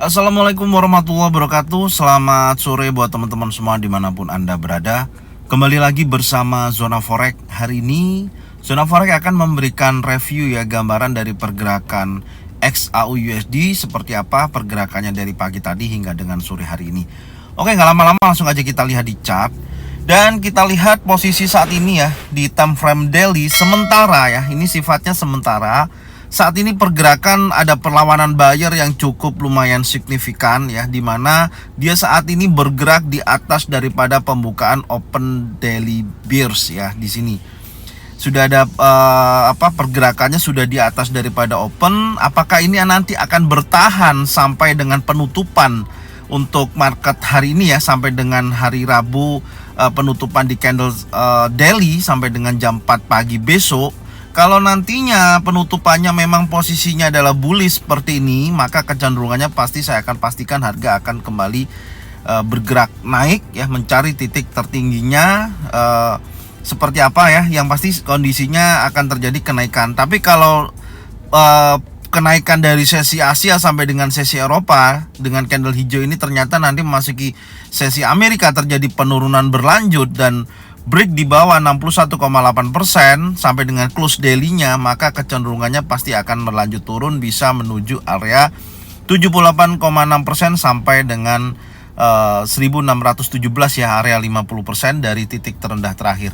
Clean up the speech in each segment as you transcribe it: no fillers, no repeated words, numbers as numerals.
Assalamualaikum warahmatullahi wabarakatuh. Selamat sore buat teman-teman semua dimanapun Anda berada. Kembali lagi bersama Zona Forex. Hari ini Zona Forex akan memberikan review ya, gambaran dari pergerakan XAUUSD seperti apa pergerakannya dari pagi tadi hingga dengan sore hari ini. Oke, nggak lama-lama langsung aja kita lihat di chart. Dan kita lihat posisi saat ini ya di time frame daily sementara ya. Ini sifatnya sementara. Saat ini pergerakan ada perlawanan buyer yang cukup lumayan signifikan ya, dimana dia saat ini bergerak di atas daripada pembukaan open daily bears ya. Di sini sudah ada pergerakannya sudah di atas daripada open. Apakah ini nanti akan bertahan sampai dengan penutupan untuk market hari ini ya, sampai dengan hari Rabu, penutupan di candle daily sampai dengan jam 4 pagi besok. Kalau nantinya penutupannya memang posisinya adalah bullish seperti ini, maka kecenderungannya pasti saya akan pastikan harga akan kembali bergerak naik ya, mencari titik tertingginya seperti apa ya. Yang pasti kondisinya akan terjadi kenaikan. Tapi kalau kenaikan dari sesi Asia sampai dengan sesi Eropa dengan candle hijau ini ternyata nanti memasuki sesi Amerika terjadi penurunan berlanjut dan break di bawah 61,8% sampai dengan close daily-nya, maka kecenderungannya pasti akan berlanjut turun, bisa menuju area 78,6% sampai dengan 1617 ya, area 50% dari titik terendah terakhir.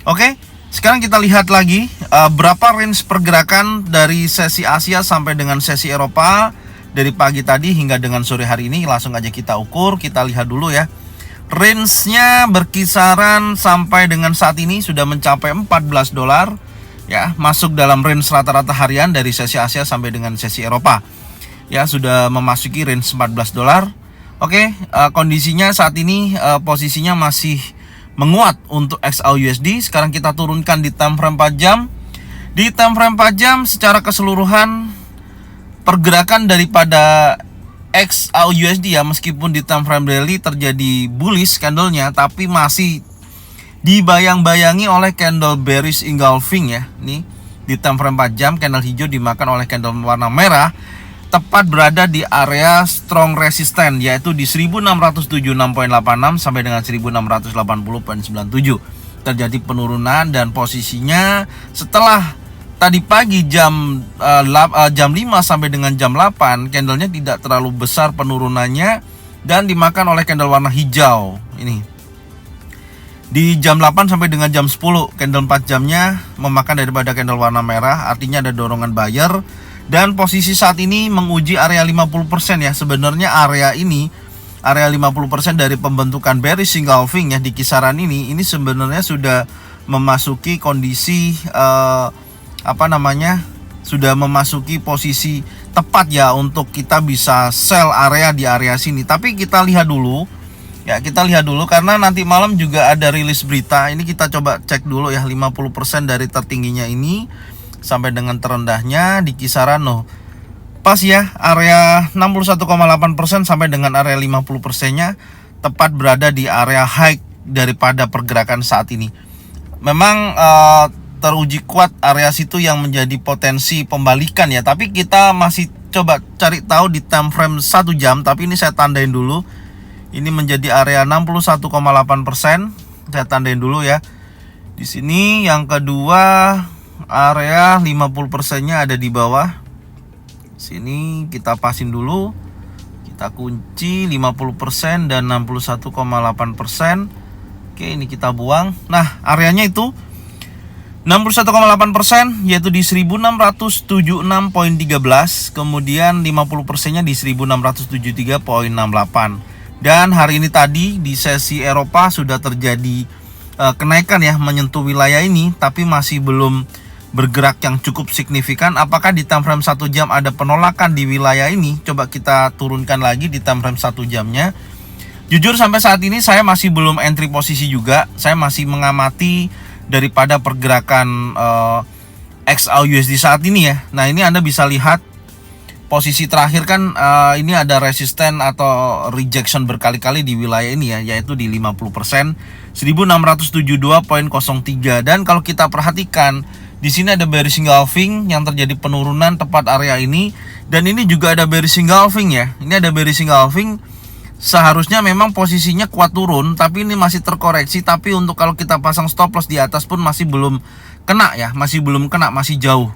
Oke, sekarang kita lihat lagi berapa range pergerakan dari sesi Asia sampai dengan sesi Eropa dari pagi tadi hingga dengan sore hari ini. Langsung aja kita ukur, kita lihat dulu ya. Range-nya berkisaran sampai dengan saat ini sudah mencapai $14 ya, masuk dalam range rata-rata harian dari sesi Asia sampai dengan sesi Eropa ya, sudah memasuki range $14. Oke, kondisinya saat ini posisinya masih menguat untuk XAUUSD. Sekarang kita turunkan di time frame 4 jam. Di time frame 4 jam secara keseluruhan pergerakan daripada XAUUSD ya, meskipun di time frame daily terjadi bullish candlenya, tapi masih dibayang-bayangi oleh candle bearish engulfing ya. Nih di time frame 4 jam candle hijau dimakan oleh candle warna merah, tepat berada di area strong resistance yaitu di 1676.86 sampai dengan 1680.97. Terjadi penurunan dan posisinya setelah tadi pagi jam 5 sampai dengan jam 8 candlenya tidak terlalu besar penurunannya dan dimakan oleh candle warna hijau. Ini di jam 8 sampai dengan jam 10 candle 4 jamnya memakan daripada candle warna merah, artinya ada dorongan buyer dan posisi saat ini menguji area 50% ya. Sebenarnya area ini, area 50% dari pembentukan bearish engulfing ya, di kisaran ini sebenarnya sudah memasuki kondisi sudah memasuki posisi tepat ya untuk kita bisa sell area di area sini. Tapi kita lihat dulu ya, karena nanti malam juga ada rilis berita. Ini kita coba cek dulu ya, 50% dari tertingginya ini sampai dengan terendahnya di kisaran pas ya, area 61,8% sampai dengan area 50%-nya tepat berada di area high daripada pergerakan saat ini. Memang teruji kuat area situ yang menjadi potensi pembalikan ya, tapi kita masih coba cari tahu di time frame 1 jam. Tapi ini saya tandain dulu, ini menjadi area 61,8%. Saya tandain dulu ya. Di sini yang kedua area 50%-nya ada di bawah. Sini kita pasin dulu, kita kunci 50% dan 61,8%. Oke, ini kita buang. Nah, areanya itu 61,8% yaitu di 1676.13, kemudian 50%-nya di 1673.68. Dan hari ini tadi di sesi Eropa sudah terjadi kenaikan ya, menyentuh wilayah ini, tapi masih belum bergerak yang cukup signifikan. Apakah di time frame 1 jam ada penolakan di wilayah ini? Coba kita turunkan lagi di time frame 1 jamnya. Jujur sampai saat ini saya masih belum entry posisi juga. Saya masih mengamati daripada pergerakan XAUUSD saat ini ya. Nah, ini Anda bisa lihat posisi terakhir kan ini ada resisten atau rejection berkali-kali di wilayah ini ya, yaitu di 50%, 1672.03. Dan kalau kita perhatikan di sini ada bearish engulfing yang terjadi penurunan tepat area ini Dan ini juga ada bearish engulfing ya. Ini ada bearish engulfing. Seharusnya memang posisinya kuat turun, tapi ini masih terkoreksi. Tapi untuk kalau kita pasang stop loss di atas pun masih belum kena ya, masih belum kena, masih jauh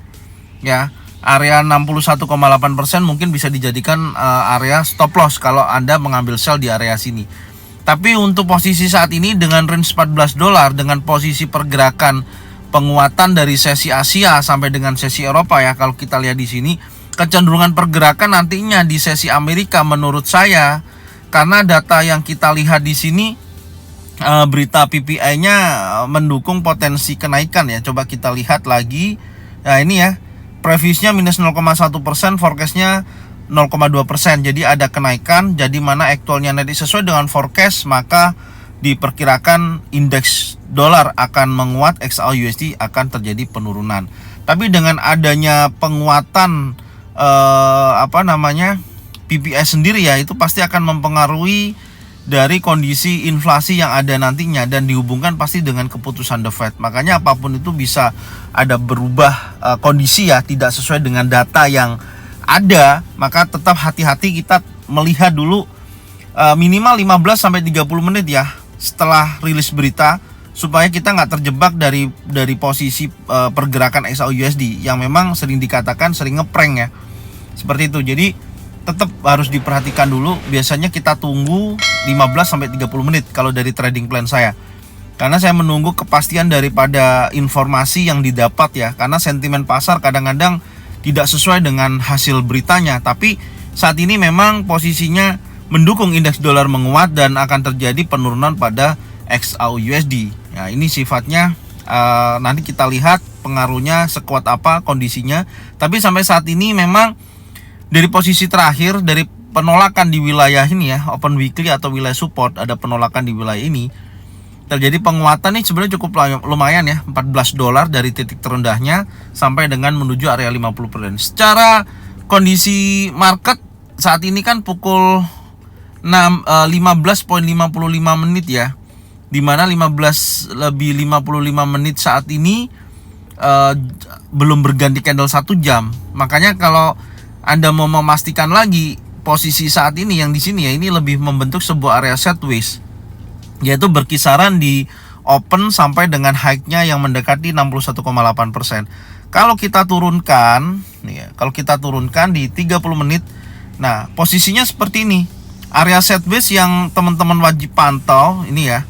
ya. Area 61,8% mungkin bisa dijadikan area stop loss kalau Anda mengambil sell di area sini. Tapi untuk posisi saat ini dengan range $14, dengan posisi pergerakan penguatan dari sesi Asia sampai dengan sesi Eropa ya, kalau kita lihat di sini kecenderungan pergerakan nantinya di sesi Amerika menurut saya, karena data yang kita lihat di sini berita PPI-nya mendukung potensi kenaikan ya. Coba kita lihat lagi. Nah ini ya, previousnya minus 0,1%, forecastnya 0,2%. Jadi ada kenaikan. Jadi mana aktualnya nanti sesuai dengan forecast, maka diperkirakan indeks dolar akan menguat, XAU/USD akan terjadi penurunan. Tapi dengan adanya penguatan PPI sendiri ya, itu pasti akan mempengaruhi dari kondisi inflasi yang ada nantinya, dan dihubungkan pasti dengan keputusan The Fed. Makanya apapun itu bisa ada berubah kondisi ya, tidak sesuai dengan data yang ada, maka tetap hati-hati kita melihat dulu minimal 15-30 menit ya setelah rilis berita, supaya kita nggak terjebak dari posisi pergerakan XAU/USD yang memang sering dikatakan sering ngeprank ya, seperti itu. Jadi tetap harus diperhatikan dulu. Biasanya kita tunggu 15-30 menit kalau dari trading plan saya, karena saya menunggu kepastian daripada informasi yang didapat ya, karena sentimen pasar kadang-kadang tidak sesuai dengan hasil beritanya. Tapi saat ini memang posisinya mendukung indeks dolar menguat dan akan terjadi penurunan pada XAU/USD ya. Ini sifatnya nanti kita lihat pengaruhnya sekuat apa kondisinya. Tapi sampai saat ini memang dari posisi terakhir, dari penolakan di wilayah ini ya, open weekly atau wilayah support, ada penolakan di wilayah ini, terjadi penguatan nih sebenarnya cukup lumayan ya, $14 dari titik terendahnya sampai dengan menuju area 50%. Secara kondisi market saat ini kan pukul 15.55 menit ya, dimana 15:55 menit saat ini belum berganti candle 1 jam. Makanya kalau Anda mau memastikan lagi posisi saat ini yang di sini ya, ini lebih membentuk sebuah area sideways, yaitu berkisaran di open sampai dengan high-nya yang mendekati 61,8%. Kalau kita turunkan nih ya, kalau kita turunkan di 30 menit, nah posisinya seperti ini. Area sideways yang teman-teman wajib pantau ini ya,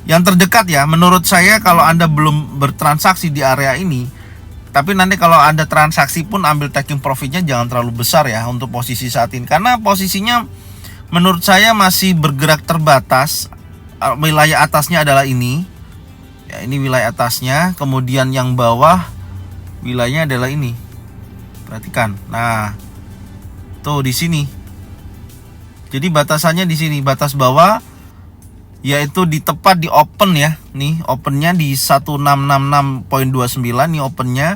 yang terdekat ya. Menurut saya kalau Anda belum bertransaksi di area ini, tapi nanti kalau Anda transaksi pun ambil taking profitnya jangan terlalu besar ya untuk posisi saat ini, karena posisinya menurut saya masih bergerak terbatas. Wilayah atasnya adalah ini ya, ini wilayah atasnya, kemudian yang bawah wilayahnya adalah ini. Perhatikan, nah tuh di sini. Jadi batasannya di sini, batas bawah, yaitu di tepat di open ya. Nih opennya di 1666.29 nih opennya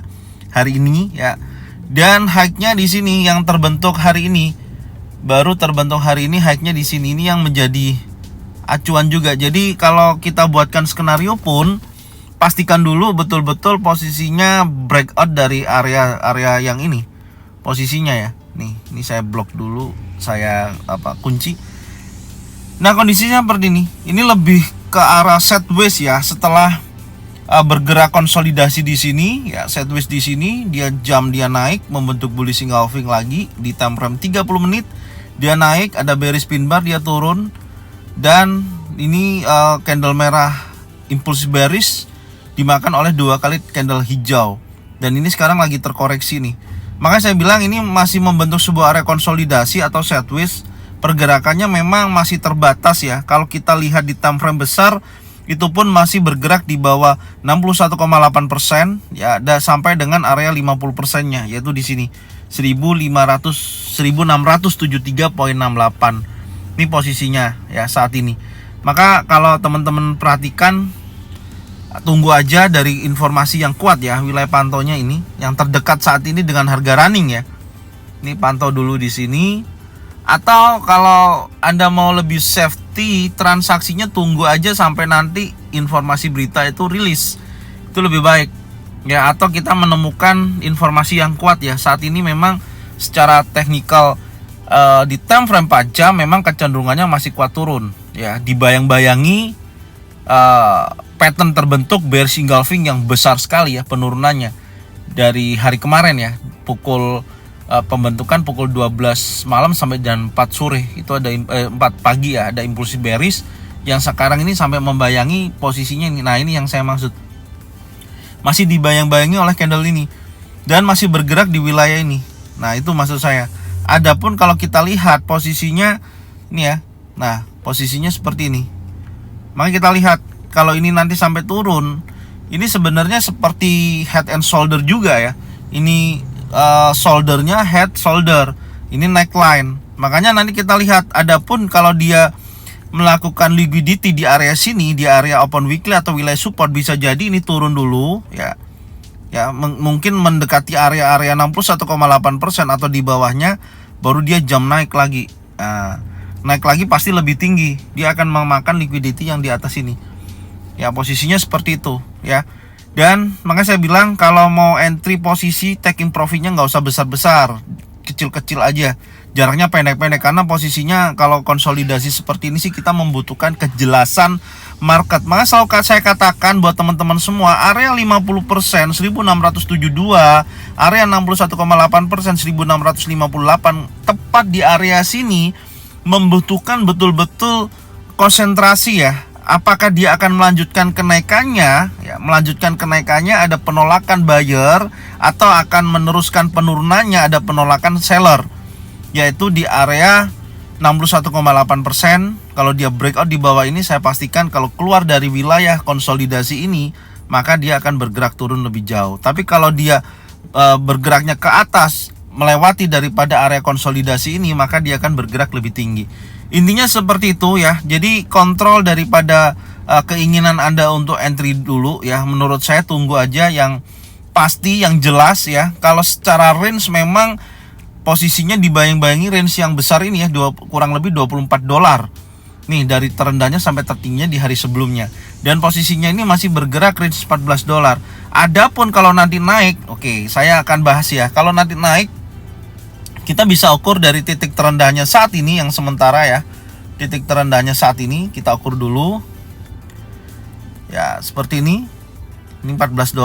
hari ini ya. Dan high-nya di sini yang terbentuk hari ini. Baru terbentuk hari ini, high-nya di sini, ini yang menjadi acuan juga. Jadi kalau kita buatkan skenario pun pastikan dulu betul-betul posisinya breakout dari area yang ini. Posisinya ya. Nih, ini saya blok dulu, saya kunci. Nah, kondisinya seperti ini. Ini lebih ke arah sideways ya, setelah bergerak konsolidasi di sini ya, sideways di sini, dia naik membentuk bullish engulfing lagi di time frame 30 menit. Dia naik, ada bearish pin bar, dia turun, dan ini candle merah impulse bearish dimakan oleh 2 kali candle hijau, dan ini sekarang lagi terkoreksi nih. Makanya saya bilang ini masih membentuk sebuah area konsolidasi atau sideways. Pergerakannya memang masih terbatas ya. Kalau kita lihat di time frame besar, itu pun masih bergerak di bawah 61,8% ya, sampai dengan area 50%-nya, yaitu di sini 1673.68. Ini posisinya ya saat ini. Maka kalau teman-teman perhatikan, tunggu aja dari informasi yang kuat ya, wilayah pantaunya ini yang terdekat saat ini dengan harga running ya. Ini pantau dulu di sini. Atau kalau Anda mau lebih safety, transaksinya tunggu aja sampai nanti informasi berita itu rilis. Itu lebih baik ya, atau kita menemukan informasi yang kuat ya. Saat ini memang secara teknikal di time frame 4 jam memang kecenderungannya masih kuat turun ya. Dibayang-bayangi pattern terbentuk bearish engulfing yang besar sekali ya penurunannya dari hari kemarin ya, pukul pembentukan pukul 12 malam sampai jam 4 sore itu ada 4 pagi ya, ada impulsi bearish yang sekarang ini sampai membayangi posisinya ini. Nah, ini yang saya maksud, masih dibayang-bayangi oleh candle ini dan masih bergerak di wilayah ini. Nah, itu maksud saya. Adapun kalau kita lihat posisinya ini ya, nah posisinya seperti ini. Maka kita lihat kalau ini nanti sampai turun, ini sebenarnya seperti head and shoulder juga ya. Ini shouldernya head shoulder, ini neckline. Makanya nanti kita lihat. Adapun kalau dia melakukan liquidity di area sini, di area open weekly atau wilayah support, bisa jadi ini turun dulu ya. Ya, mungkin mendekati area-area 61,8% atau di bawahnya, baru dia jump naik lagi. Nah, naik lagi pasti lebih tinggi, dia akan memakan liquidity yang di atas ini. Ya, posisinya seperti itu ya. Dan makanya saya bilang kalau mau entry posisi taking profitnya nggak usah besar-besar, kecil-kecil aja, jaraknya pendek-pendek, karena posisinya kalau konsolidasi seperti ini sih kita membutuhkan kejelasan market. Maka selalu saya katakan buat teman-teman semua, area 50% 1672, area 61,8% 1658, tepat di area sini membutuhkan betul-betul konsentrasi ya. Apakah dia akan melanjutkan kenaikannya ya, melanjutkan kenaikannya ada penolakan buyer, atau akan meneruskan penurunannya ada penolakan seller, yaitu di area 61,8%. Kalau dia breakout di bawah ini, saya pastikan kalau keluar dari wilayah konsolidasi ini, maka dia akan bergerak turun lebih jauh. Tapi kalau dia bergeraknya ke atas, melewati daripada area konsolidasi ini, maka dia akan bergerak lebih tinggi. Intinya seperti itu ya. Jadi kontrol daripada keinginan Anda untuk entry dulu ya. Menurut saya tunggu aja yang pasti, yang jelas ya. Kalau secara range memang posisinya dibayang-bayangi range yang besar ini ya, kurang lebih $24 nih, dari terendahnya sampai tertingginya di hari sebelumnya. Dan posisinya ini masih bergerak range $14. Adapun kalau nanti naik, oke, saya akan bahas ya. Kalau nanti naik, kita bisa ukur dari titik terendahnya saat ini yang sementara ya. Titik terendahnya saat ini kita ukur dulu. Ya, seperti ini. Ini $14.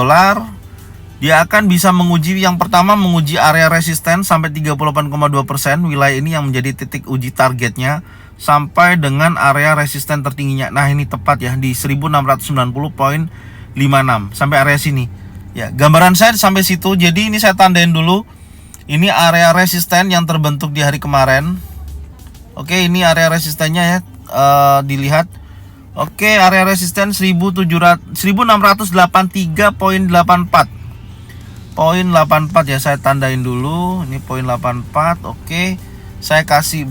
Dia akan bisa menguji, yang pertama menguji area resisten sampai 38,2%. Wilayah ini yang menjadi titik uji targetnya sampai dengan area resisten tertingginya. Nah, ini tepat ya di 1690,56 sampai area sini. Ya, gambaran saya sampai situ. Jadi ini saya tandain dulu. Ini area resisten yang terbentuk di hari kemarin. Oke, ini area resistennya ya, dilihat. Oke, area resisten 1683,84. Poin 84 ya, saya tandain dulu. Ini poin 84. Oke, saya kasih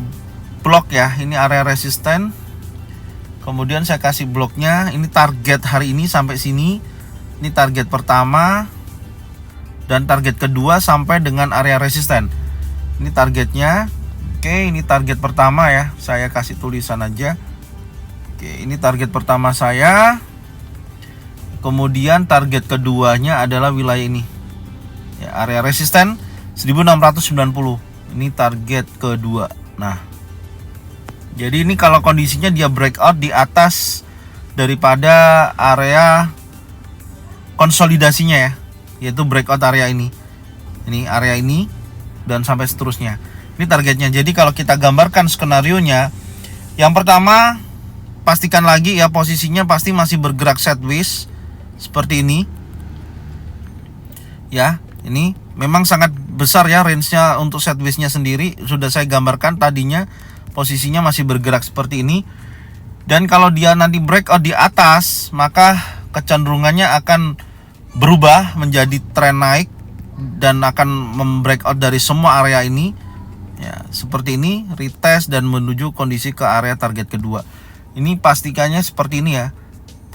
blok ya. Ini area resisten. Kemudian saya kasih bloknya. Ini target hari ini sampai sini. Ini target pertama dan target kedua sampai dengan area resisten. Ini targetnya. Oke, ini target pertama ya. Saya kasih tulisan aja. Oke, ini target pertama saya. Kemudian target keduanya adalah wilayah ini. Ya, area resisten 1690. Ini target kedua. Nah, jadi ini kalau kondisinya dia breakout di atas daripada area konsolidasinya ya, yaitu breakout area ini. Ini area ini dan sampai seterusnya. Ini targetnya. Jadi kalau kita gambarkan skenarionya, yang pertama pastikan lagi ya, posisinya pasti masih bergerak sideways seperti ini. Ya, ini memang sangat besar ya range-nya untuk sideways-nya sendiri. Sudah saya gambarkan tadinya, posisinya masih bergerak seperti ini. Dan kalau dia nanti breakout di atas, maka kecenderungannya akan berubah menjadi tren naik dan akan membreakout dari semua area ini. Ya, seperti ini, retest dan menuju kondisi ke area target kedua. Ini pastikannya seperti ini ya.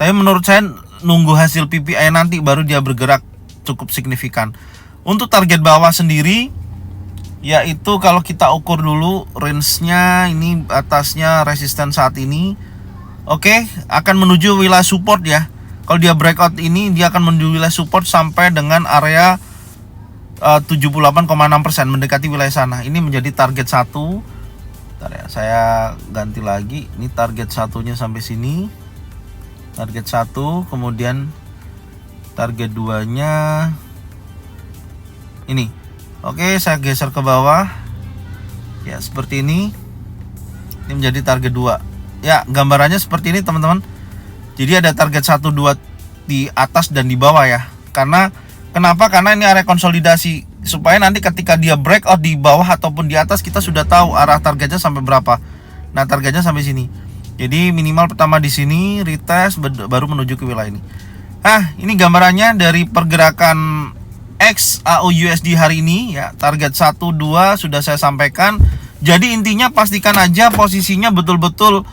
Tapi menurut saya nunggu hasil PPI nanti baru dia bergerak cukup signifikan. Untuk target bawah sendiri, yaitu kalau kita ukur dulu range-nya, ini atasnya resisten saat ini. Oke, akan menuju wilayah support ya. Kalau dia breakout ini, dia akan menuju wilayah support sampai dengan area 78,6%, mendekati wilayah sana. Ini menjadi target 1. Bentar ya, saya ganti lagi. Ini target 1-nya sampai sini. Target 1, kemudian target 2-nya ini. Oke, saya geser ke bawah. Ya, seperti ini. Ini menjadi target 2. Ya, gambarannya seperti ini, teman-teman. Jadi ada target 1, 2 di atas dan di bawah ya. Kenapa? Karena ini area konsolidasi, supaya nanti ketika dia breakout di bawah ataupun di atas, kita sudah tahu arah targetnya sampai berapa. Nah, targetnya sampai sini. Jadi minimal pertama di sini, retest baru menuju ke wilayah ini. Ini gambarannya dari pergerakan XAUUSD hari ini ya. Target 1, 2 sudah saya sampaikan. Jadi intinya pastikan aja posisinya betul-betul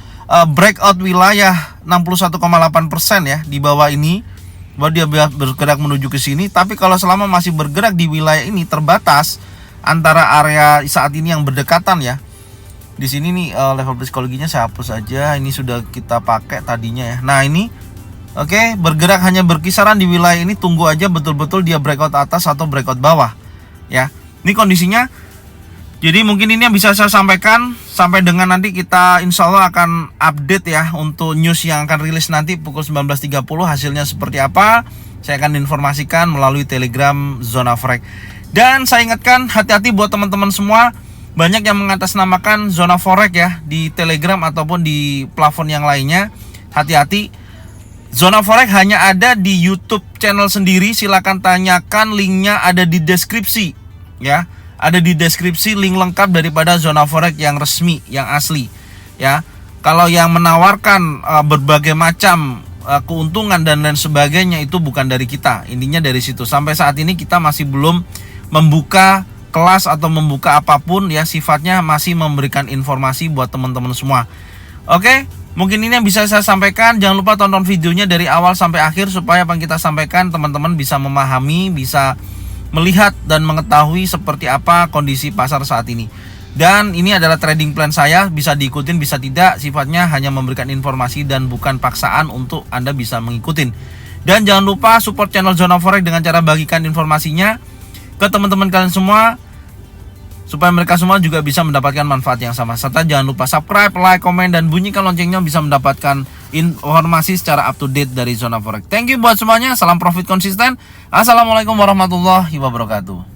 breakout wilayah 61,8% ya di bawah ini, baru dia bergerak menuju ke sini. Tapi kalau selama masih bergerak di wilayah ini terbatas antara area saat ini yang berdekatan ya. Di sini nih level psikologinya saya hapus aja. Ini sudah kita pakai tadinya ya. Nah, ini oke, bergerak hanya berkisaran di wilayah ini. Tunggu aja betul-betul dia breakout atas atau breakout bawah ya. Ini kondisinya. Jadi mungkin ini yang bisa saya sampaikan. Sampai dengan nanti kita insya Allah akan update ya untuk news yang akan rilis nanti pukul 19.30. Hasilnya seperti apa, saya akan informasikan melalui Telegram Zona Forex. Dan saya ingatkan, hati-hati buat teman-teman semua. Banyak yang mengatasnamakan Zona Forex ya di Telegram ataupun di plafon yang lainnya. Hati-hati, Zona Forex hanya ada di YouTube channel sendiri. Silakan tanyakan, linknya ada di deskripsi ya. Ada di deskripsi link lengkap daripada Zona Forex yang resmi, yang asli ya. Kalau yang menawarkan berbagai macam keuntungan dan lain sebagainya, itu bukan dari kita. Intinya dari situ. Sampai saat ini kita masih belum membuka kelas atau membuka apapun ya, sifatnya masih memberikan informasi buat teman-teman semua. Oke, mungkin ini yang bisa saya sampaikan. Jangan lupa tonton videonya dari awal sampai akhir, supaya apa yang kita sampaikan teman-teman bisa memahami, bisa melihat dan mengetahui seperti apa kondisi pasar saat ini. Dan ini adalah trading plan saya, bisa diikutin bisa tidak, sifatnya hanya memberikan informasi dan bukan paksaan untuk Anda bisa mengikutin. Dan jangan lupa support channel Zona Forex dengan cara bagikan informasinya ke teman-teman kalian semua, supaya mereka semua juga bisa mendapatkan manfaat yang sama. Serta jangan lupa subscribe, like, komen, dan bunyikan loncengnya, bisa mendapatkan informasi secara up to date dari Zona Forex. Thank you buat semuanya, salam profit konsisten. Assalamualaikum warahmatullahi wabarakatuh.